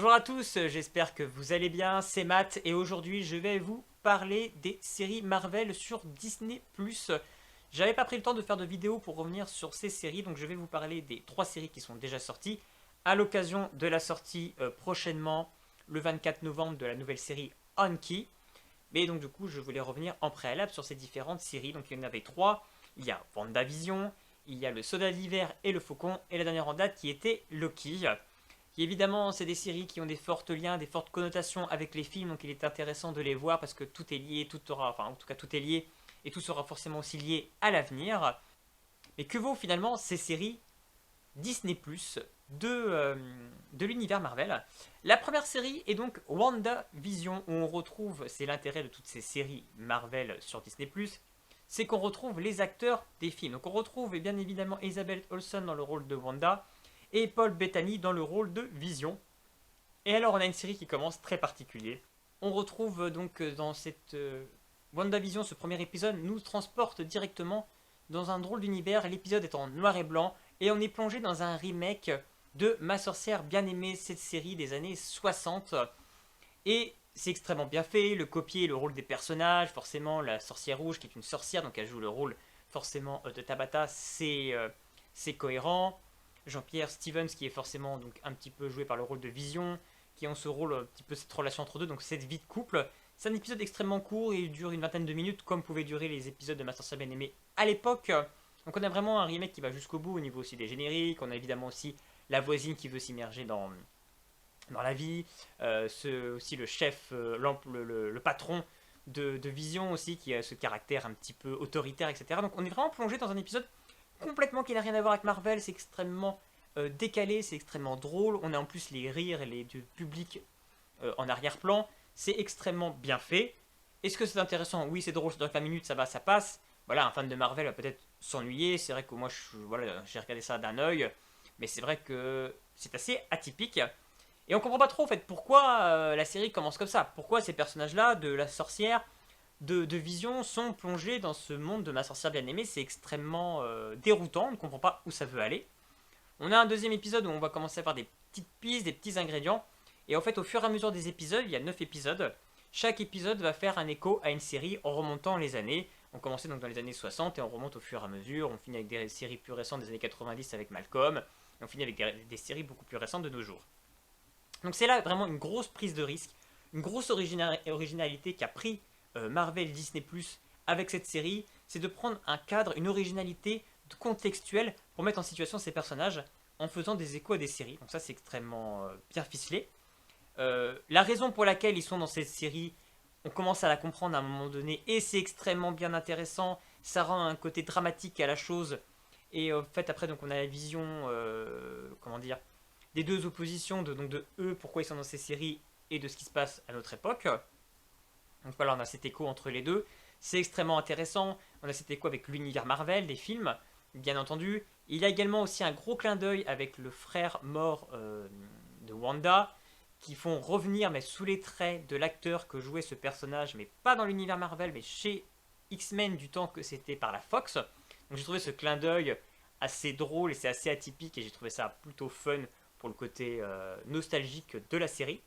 Bonjour à tous, j'espère que vous allez bien, c'est Matt et aujourd'hui je vais vous parler des séries Marvel sur Disney+. J'avais pas pris le temps de faire de vidéo pour revenir sur ces séries, donc je vais vous parler des 3 séries qui sont déjà sorties, à l'occasion de la sortie prochainement, le 24 novembre, de la nouvelle série Anki. Mais donc du coup je voulais revenir en préalable sur ces différentes séries, donc il y en avait 3, il y a WandaVision, il y a le Soldat d'hiver et le Faucon, et la dernière en date qui était Loki. Qui évidemment, c'est des séries qui ont des forts liens, des fortes connotations avec les films, donc il est intéressant de les voir parce que tout est lié, tout aura, enfin en tout cas tout est lié, et tout sera forcément aussi lié à l'avenir. Mais que vaut finalement ces séries Disney Plus de l'univers Marvel? La première série est donc WandaVision, où on retrouve, c'est l'intérêt de toutes ces séries Marvel sur Disney Plus, c'est qu'on retrouve les acteurs des films. Donc on retrouve bien évidemment Elizabeth Olsen dans le rôle de Wanda, et Paul Bettany dans le rôle de Vision. Et alors on a une série qui commence très particulier. On retrouve donc dans cette WandaVision, ce premier épisode nous transporte directement dans un drôle d'univers. L'épisode est en noir et blanc et on est plongé dans un remake de Ma sorcière bien aimée, cette série des années 60. Et c'est extrêmement bien fait, le copier, le rôle des personnages, forcément la sorcière rouge qui est une sorcière, donc elle joue le rôle forcément de Tabitha, c'est cohérent. Jean-Pierre Stevens qui est forcément donc un petit peu joué par le rôle de Vision, qui ont ce rôle, un petit peu cette relation entre deux, donc cette vie de couple. C'est un épisode extrêmement court et il dure une vingtaine de minutes, comme pouvaient durer les épisodes de Master Sorcière bien aimé à l'époque. Donc on a vraiment un remake qui va jusqu'au bout au niveau aussi des génériques, on a évidemment aussi la voisine qui veut s'immerger dans la vie, aussi le chef, le patron de Vision aussi, qui a ce caractère un petit peu autoritaire, etc. Donc on est vraiment plongé dans un épisode complètement qui n'a rien à voir avec Marvel, c'est extrêmement décalé, c'est extrêmement drôle, on a en plus les rires et les du public en arrière-plan, c'est extrêmement bien fait. Est-ce que c'est intéressant? Oui, c'est drôle, ça dure 20 minutes, ça va, ça passe. Voilà, un fan de Marvel va peut-être s'ennuyer, c'est vrai que moi voilà, j'ai regardé ça d'un œil, mais c'est vrai que c'est assez atypique. Et on comprend pas trop en fait pourquoi la série commence comme ça, pourquoi ces personnages-là, de la sorcière, de Vision sont plongés dans ce monde de Ma sorcière bien aimée. C'est extrêmement déroutant, on ne comprend pas où ça veut aller. On a un deuxième épisode où on va commencer à faire des petites pistes, des petits ingrédients. Et en fait, au fur et à mesure des épisodes, il y a 9 épisodes. Chaque épisode va faire un écho à une série en remontant les années. On commençait donc dans les années 60 et on remonte au fur et à mesure. On finit avec des séries plus récentes des années 90 avec Malcolm. Et on finit avec des séries beaucoup plus récentes de nos jours. Donc c'est là vraiment une grosse prise de risque, une grosse originalité qu'a pris Marvel Disney Plus avec cette série, c'est de prendre un cadre, une originalité contextuelle pour mettre en situation ces personnages en faisant des échos à des séries. Donc ça c'est extrêmement bien ficelé. La raison pour laquelle ils sont dans cette série, on commence à la comprendre à un moment donné et c'est extrêmement bien intéressant. Ça rend un côté dramatique à la chose. Et en fait après donc on a la vision, comment dire, des deux oppositions donc de eux, pourquoi ils sont dans ces séries et de ce qui se passe à notre époque. Donc voilà, on a cet écho entre les deux. C'est extrêmement intéressant. On a cet écho avec l'univers Marvel, des films, bien entendu. Il y a également aussi un gros clin d'œil avec le frère mort de Wanda, qui font revenir, mais sous les traits de l'acteur que jouait ce personnage, mais pas dans l'univers Marvel, mais chez X-Men du temps que c'était par la Fox. Donc j'ai trouvé ce clin d'œil assez drôle et c'est assez atypique et j'ai trouvé ça plutôt fun pour le côté nostalgique de la série.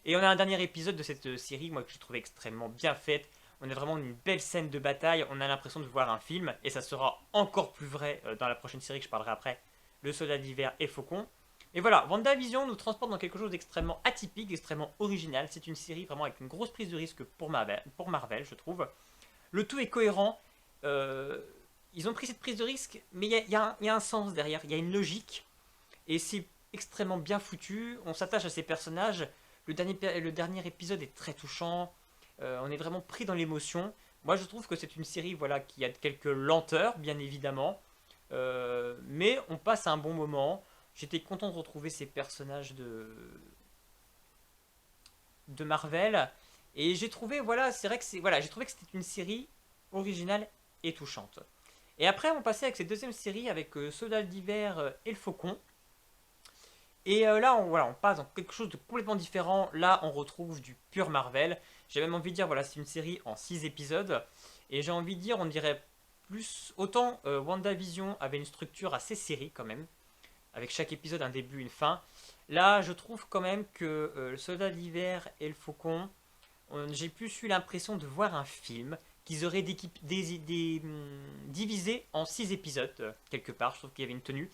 Et on a un dernier épisode de cette série, moi que j'ai trouvé extrêmement bien faite. On a vraiment une belle scène de bataille, on a l'impression de voir un film, et ça sera encore plus vrai dans la prochaine série que je parlerai après, Le Soldat d'hiver et Faucon. Et voilà, WandaVision nous transporte dans quelque chose d'extrêmement atypique, d'extrêmement original. C'est une série vraiment avec une grosse prise de risque pour Marvel, je trouve. Le tout est cohérent. Ils ont pris cette prise de risque, mais il y a un sens derrière, il y a une logique. Et c'est extrêmement bien foutu. On s'attache à ces personnages. Le dernier épisode est très touchant. On est vraiment pris dans l'émotion. Moi, je trouve que c'est une série voilà, qui a quelques lenteurs, bien évidemment. Mais on passe un bon moment. J'étais content de retrouver ces personnages de Marvel. Et j'ai trouvé, voilà, c'est vrai que voilà, j'ai trouvé que c'était une série originale et touchante. Et après, on passait avec cette deuxième série avec Soldat d'hiver et le Faucon. Et là, voilà, on passe dans quelque chose de complètement différent. Là, on retrouve du pur Marvel. J'ai même envie de dire, voilà, c'est une série en 6 épisodes. Et j'ai envie de dire, on dirait plus... Autant WandaVision avait une structure assez série quand même. avec chaque épisode un début, une fin. Là, je trouve quand même que le Soldat de l'hiver et le Faucon, j'ai plus eu l'impression de voir un film qu'ils auraient divisé en 6 épisodes, quelque part. Je trouve qu'il y avait une tenue.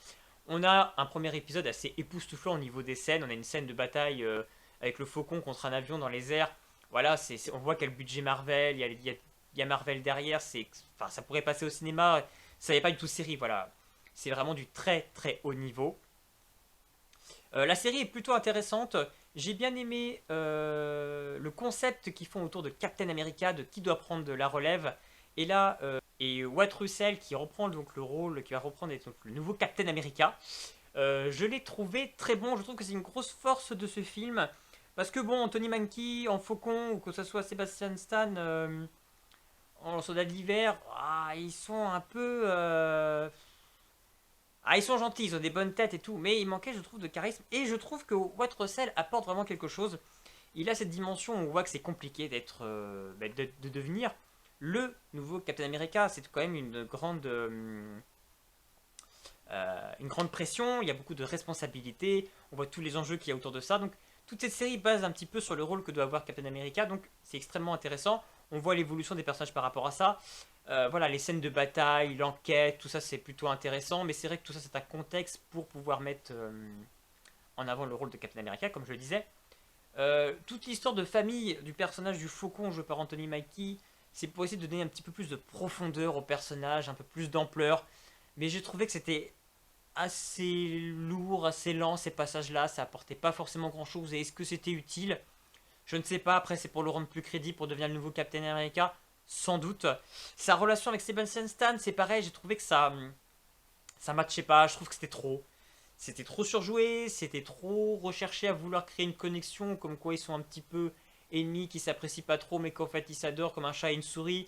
On a un premier épisode assez époustouflant au niveau des scènes. On a une scène de bataille avec le Faucon contre un avion dans les airs. Voilà, on voit qu'il y a le budget Marvel, il y a Marvel derrière. Enfin, ça pourrait passer au cinéma. Ça n'est pas du tout série, voilà. C'est vraiment du très très haut niveau. La série est plutôt intéressante. J'ai bien aimé le concept qu'ils font autour de Captain America, de qui doit prendre de la relève. Et là, et Wyatt Russell qui reprend donc le rôle, qui va reprendre donc, le nouveau Captain America. Je l'ai trouvé très bon. Je trouve que c'est une grosse force de ce film. Parce que bon, Anthony Mackie en Faucon, ou que ce soit Sebastian Stan en Soldat de l'hiver, ils sont un peu... ils sont gentils, ils ont des bonnes têtes et tout, mais il manquait, je trouve, de charisme. Et je trouve que Wyatt Russell apporte vraiment quelque chose. Il a cette dimension où on voit que c'est compliqué de devenir le nouveau Captain America. C'est quand même une grande pression, il y a beaucoup de responsabilités, on voit tous les enjeux qu'il y a autour de ça. Donc toute cette série base un petit peu sur le rôle que doit avoir Captain America, donc c'est extrêmement intéressant. On voit l'évolution des personnages par rapport à ça. Voilà, les scènes de bataille, l'enquête, tout ça c'est plutôt intéressant, mais c'est vrai que tout ça c'est un contexte pour pouvoir mettre en avant le rôle de Captain America, comme je le disais. Toute l'histoire de famille du personnage du Faucon joué par Anthony Mackie, c'est pour essayer de donner un petit peu plus de profondeur au personnage, un peu plus d'ampleur. Mais j'ai trouvé que c'était assez lourd, assez lent ces passages-là, ça apportait pas forcément grand-chose. Et est-ce que c'était utile? Je ne sais pas, après c'est pour le rendre plus crédible, pour devenir le nouveau Captain America, sans doute. Sa relation avec Sebastian Stan, c'est pareil, j'ai trouvé que ça matchait pas, je trouve que c'était trop. C'était trop surjoué, c'était trop recherché à vouloir créer une connexion, comme quoi ils sont un petit peu ennemis, qui s'apprécient pas trop, mais qu'en fait ils s'adorent comme un chat et une souris.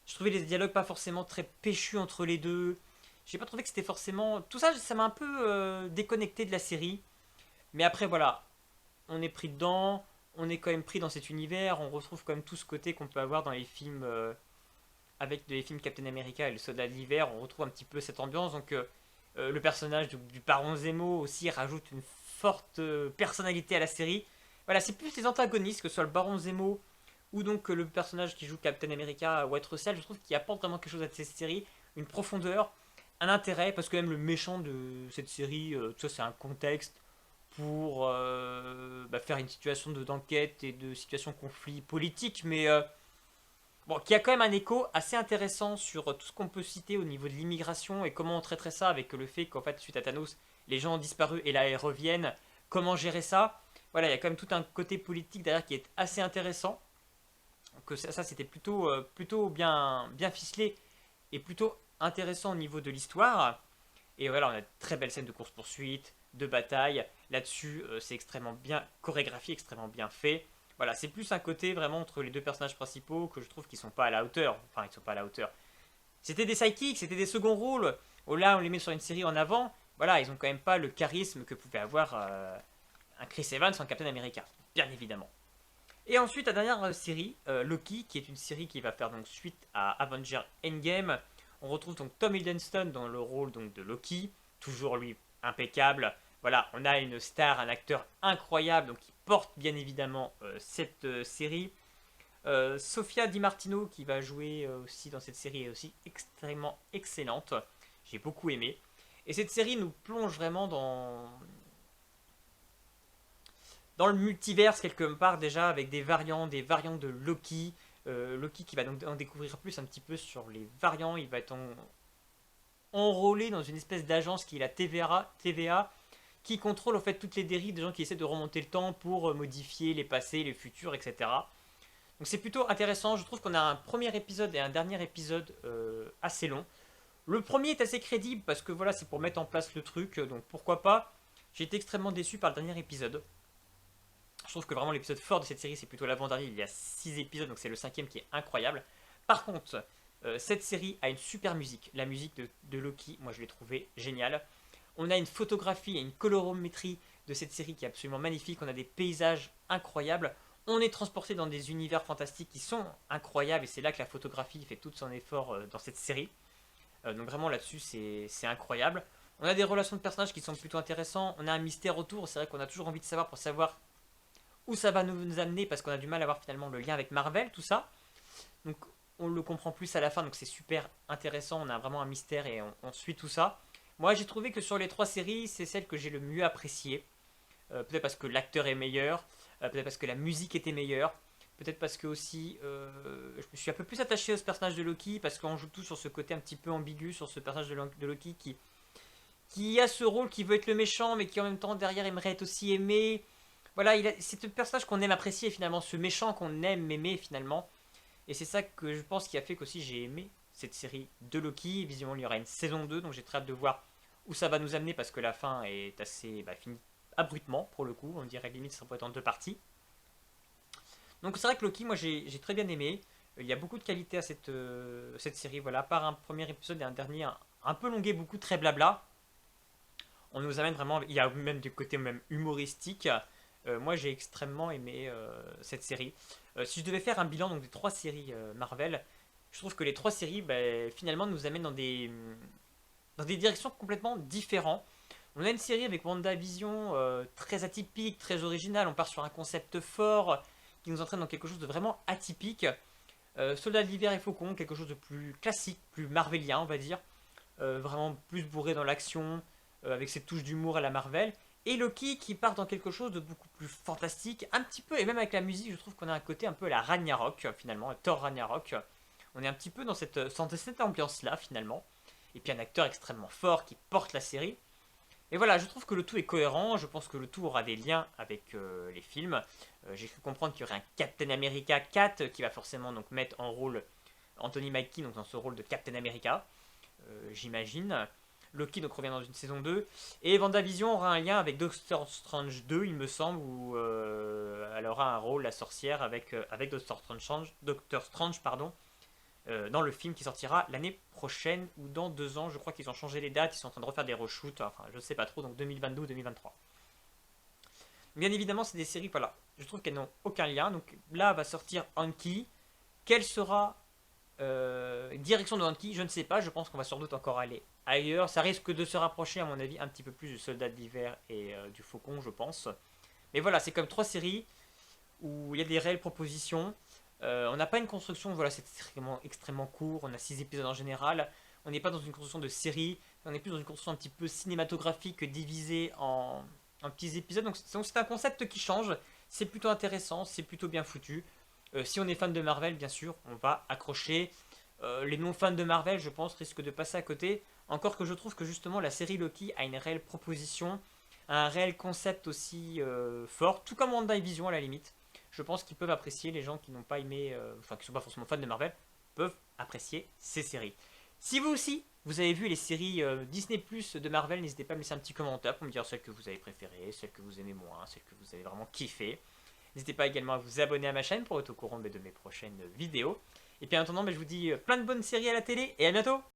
Je trouvais les dialogues pas forcément très péchus entre les deux. J'ai pas trouvé que c'était forcément... Tout ça, ça m'a un peu déconnecté de la série. Mais après, voilà, on est pris dedans, on est quand même pris dans cet univers, on retrouve quand même tout ce côté qu'on peut avoir dans les films... avec les films Captain America et le Soldat de l'hiver, on retrouve un petit peu cette ambiance. Donc le personnage du Baron Zemo aussi rajoute une forte personnalité à la série. Voilà, c'est plus les antagonistes, que ce soit le Baron Zemo ou donc le personnage qui joue Captain America, Wyatt Russell, je trouve qu'il apporte vraiment quelque chose à cette série, une profondeur, un intérêt, parce que même le méchant de cette série, tout ça c'est un contexte pour faire une situation d'enquête et de situation conflit politique, mais bon, qui a quand même un écho assez intéressant sur tout ce qu'on peut citer au niveau de l'immigration et comment on traiterait ça avec le fait qu'en fait, suite à Thanos, les gens ont disparu et là ils reviennent. Comment gérer ça? Voilà, il y a quand même tout un côté politique derrière qui est assez intéressant. Que ça c'était plutôt bien ficelé et plutôt intéressant au niveau de l'histoire. Et voilà, on a de très belles scènes de course-poursuite, de bataille. Là-dessus, c'est extrêmement bien chorégraphié, extrêmement bien fait. Voilà, c'est plus un côté vraiment entre les deux personnages principaux que je trouve qu'ils sont pas à la hauteur. Enfin, ils sont pas à la hauteur. C'était des sidekicks, c'était des seconds rôles. Oh là, on les met sur une série en avant. Voilà, ils ont quand même pas le charisme que pouvait avoir un Chris Evans en Captain America, bien évidemment. Et ensuite, la dernière série, Loki, qui est une série qui va faire donc suite à Avengers Endgame. On retrouve donc Tom Hiddleston dans le rôle donc de Loki, toujours lui impeccable. Voilà, on a une star, un acteur incroyable, donc qui porte bien évidemment cette série. Sofia Di Martino qui va jouer aussi dans cette série est aussi extrêmement excellente. J'ai beaucoup aimé. Et cette série nous plonge vraiment dans le multiverse quelque part déjà avec des variants de Loki. Loki qui va donc en découvrir plus un petit peu sur les variants. Il va être enrôlé dans une espèce d'agence qui est la TVA qui contrôle en fait toutes les dérives des gens qui essaient de remonter le temps pour modifier les passés, les futurs, etc. Donc c'est plutôt intéressant. Je trouve qu'on a un premier épisode et un dernier épisode assez long. Le premier est assez crédible parce que voilà, c'est pour mettre en place le truc, donc pourquoi pas. J'ai été extrêmement déçu par le dernier épisode. Je trouve que vraiment l'épisode fort de cette série, c'est plutôt l'avant-dernier. Il y a 6 épisodes, donc c'est le 5e qui est incroyable. Par contre, cette série a une super musique. La musique de Loki, moi je l'ai trouvée géniale. On a une photographie et une colorimétrie de cette série qui est absolument magnifique. On a des paysages incroyables. On est transporté dans des univers fantastiques qui sont incroyables. Et c'est là que la photographie fait tout son effort dans cette série. Donc vraiment là-dessus, c'est incroyable. On a des relations de personnages qui sont plutôt intéressants. On a un mystère autour. C'est vrai qu'on a toujours envie de savoir pour savoir où ça va nous amener parce qu'on a du mal à voir finalement le lien avec Marvel, tout ça. Donc on le comprend plus à la fin, donc c'est super intéressant. On a vraiment un mystère et on suit tout ça. Moi j'ai trouvé que sur les 3 séries, c'est celle que j'ai le mieux appréciée. Peut-être parce que l'acteur est meilleur, peut-être parce que la musique était meilleure, peut-être parce que aussi je me suis un peu plus attaché au personnage de Loki parce qu'on joue tout sur ce côté un petit peu ambigu sur ce personnage de Loki qui a ce rôle qui veut être le méchant mais qui en même temps derrière aimerait être aussi aimé. Voilà, c'est un personnage qu'on aime apprécier finalement, ce méchant qu'on aime aimer finalement. Et c'est ça que je pense qui a fait qu'aussi j'ai aimé cette série de Loki. Visiblement il y aura une saison 2, donc j'ai très hâte de voir où ça va nous amener parce que la fin est assez finie abruptement pour le coup. On dirait limite ça pourrait être en 2 parties. Donc c'est vrai que Loki, moi j'ai très bien aimé. Il y a beaucoup de qualité à cette série. Voilà, à part un premier épisode et un dernier un peu longué, beaucoup très blabla. On nous amène vraiment. Il y a même du côté même humoristique. Moi j'ai extrêmement aimé cette série. Si je devais faire un bilan donc, des 3 séries Marvel, je trouve que les 3 séries finalement nous amènent dans des directions complètement différentes. On a une série avec WandaVision très atypique, très originale. On part sur un concept fort qui nous entraîne dans quelque chose de vraiment atypique. Soldat de l'hiver et Faucon, quelque chose de plus classique, plus marvelien, on va dire. Vraiment plus bourré dans l'action, avec ses touches d'humour à la Marvel. Et Loki qui part dans quelque chose de beaucoup plus fantastique, un petit peu, et même avec la musique, je trouve qu'on a un côté un peu à la Ragnarok, finalement, Thor Ragnarok. On est un petit peu dans cette ambiance-là, finalement. Et puis un acteur extrêmement fort qui porte la série. Et voilà, je trouve que le tout est cohérent, je pense que le tout aura des liens avec les films. J'ai cru comprendre qu'il y aurait un Captain America 4 qui va forcément donc mettre en rôle Anthony Mackie donc dans ce rôle de Captain America, j'imagine. Loki donc revient dans une saison 2. Et WandaVision aura un lien avec Doctor Strange 2, il me semble, où elle aura un rôle, la sorcière, avec Doctor Strange pardon, dans le film qui sortira l'année prochaine ou dans 2 ans. Je crois qu'ils ont changé les dates, ils sont en train de refaire des reshoots, enfin je sais pas trop, donc 2022 ou 2023. Bien évidemment, c'est des séries, voilà, je trouve qu'elles n'ont aucun lien. Donc là va sortir Anki. Quelle sera direction de Anki? Je ne sais pas, je pense qu'on va sans doute encore aller ailleurs. Ça risque de se rapprocher, à mon avis, un petit peu plus du Soldat d'hiver et du Faucon, je pense. Mais voilà, c'est comme 3 séries où il y a des réelles propositions. On n'a pas une construction, voilà, c'est extrêmement court. On a 6 épisodes en général. On n'est pas dans une construction de série. On est plus dans une construction un petit peu cinématographique divisée en petits épisodes. Donc c'est un concept qui change. C'est plutôt intéressant, c'est plutôt bien foutu. Si on est fan de Marvel, bien sûr, on va accrocher. Les non-fans de Marvel, je pense, risquent de passer à côté. Encore que je trouve que justement la série Loki a une réelle proposition, un réel concept aussi fort, tout comme WandaVision à la limite. Je pense qu'ils peuvent apprécier, les gens qui n'ont pas aimé, enfin qui ne sont pas forcément fans de Marvel, peuvent apprécier ces séries. Si vous aussi, vous avez vu les séries Disney Plus de Marvel, n'hésitez pas à me laisser un petit commentaire pour me dire celles que vous avez préférées, celles que vous aimez moins, celles que vous avez vraiment kiffé. N'hésitez pas également à vous abonner à ma chaîne pour être au courant de mes prochaines vidéos. Et puis en attendant, je vous dis plein de bonnes séries à la télé et à bientôt!